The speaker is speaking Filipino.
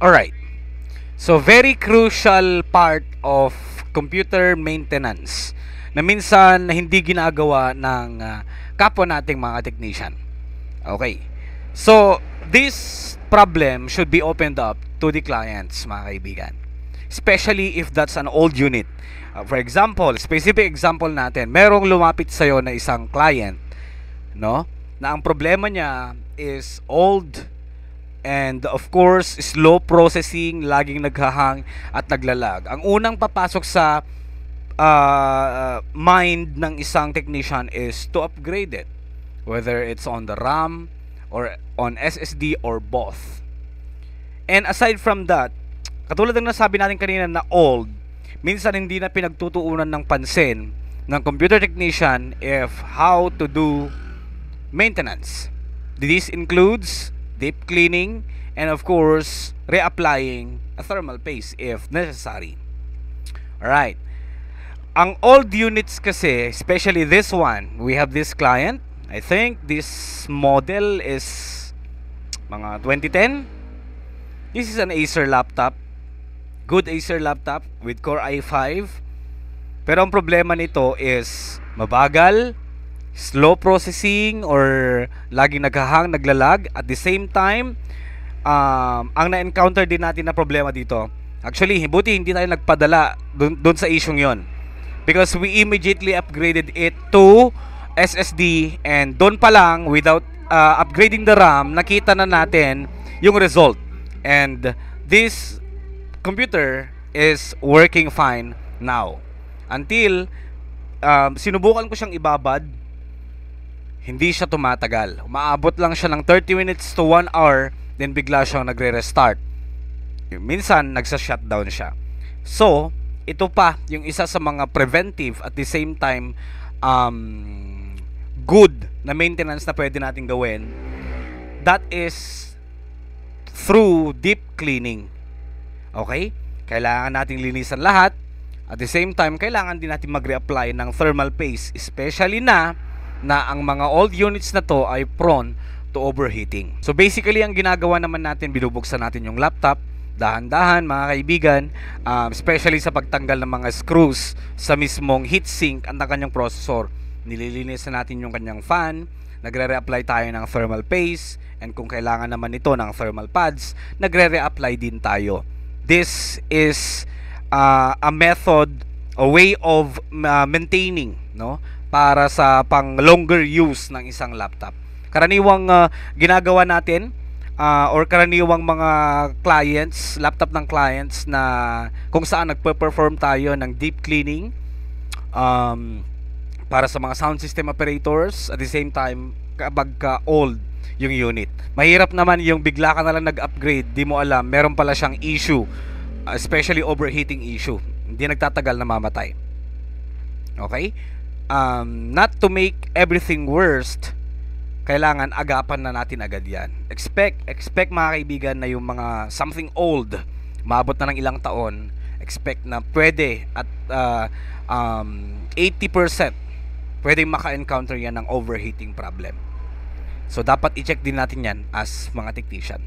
Alright. So, very crucial part of computer maintenance na minsan hindi ginagawa ng kapwa nating mga technician. Okay. So, this problem should be opened up to the clients, mga kaibigan. Especially if that's an old unit. For example, specific example natin, merong lumapit sa'yo na isang client, no? Na ang problema niya is old and of course, slow processing, laging naghahang at naglalag. Ang unang papasok sa mind ng isang technician is to upgrade it. Whether it's on the RAM or on SSD or both. And aside from that, katulad ng nasabi natin kanina na old, minsan hindi na pinagtutuunan ng pansin ng computer technician if how to do maintenance. This includes deep cleaning and of course reapplying a thermal paste if necessary. Alright. Ang old units kasi, especially this one, we have this client. I think this model is mga 2010. This is an Acer laptop. Good Acer laptop with Core i5. Pero ang problema nito is mabagal, slow processing or laging naghahang, naglalag. At the same time, ang na-encounter din natin na problema dito, actually, buti hindi tayo nagpadala dun sa isyong yon, because we immediately upgraded it to SSD, and doon pa lang, without upgrading the RAM, nakita na natin yung result. And this computer is working fine now. Until sinubukan ko siyang ibabad, hindi siya tumatagal. Umaabot lang siya ng 30 minutes to 1 hour, then bigla siyang nagre-restart. Minsan, nagsa-shutdown siya. So, ito pa yung isa sa mga preventive at the same time good na maintenance na pwede natin gawin. That is through deep cleaning. Okay? Kailangan nating linisan lahat. At the same time, kailangan din natin mag-reapply ng thermal paste, especially na ang mga old units na to ay prone to overheating. So basically, ang ginagawa naman natin, binubuksan natin yung laptop, dahan-dahan mga kaibigan, especially sa pagtanggal ng mga screws sa mismong heatsink at ng kanyang processor. Nililinis na natin yung kanyang fan, nagre-reapply tayo ng thermal paste, and kung kailangan naman ito ng thermal pads, nagre-reapply din tayo. This is a method, a way of maintaining, no, para sa pang longer use ng isang laptop. Karaniwang ginagawa natin or karaniwang mga clients, laptop ng clients na kung saan nagpe-perform tayo ng deep cleaning para sa mga sound system operators, at the same time kapag old yung unit. Mahirap naman yung bigla ka na lang nag-upgrade, di mo alam, meron pala siyang issue, especially overheating issue. Hindi nagtatagal na mamatay. Okay? Not to make everything worst, kailangan agapan na natin agad yan. Expect mga kaibigan na yung mga something old, maabot na ng ilang taon, expect na pwede at 80% pwedeng maka-encounter yan ng overheating problem. So dapat i-check din natin yan as mga technician.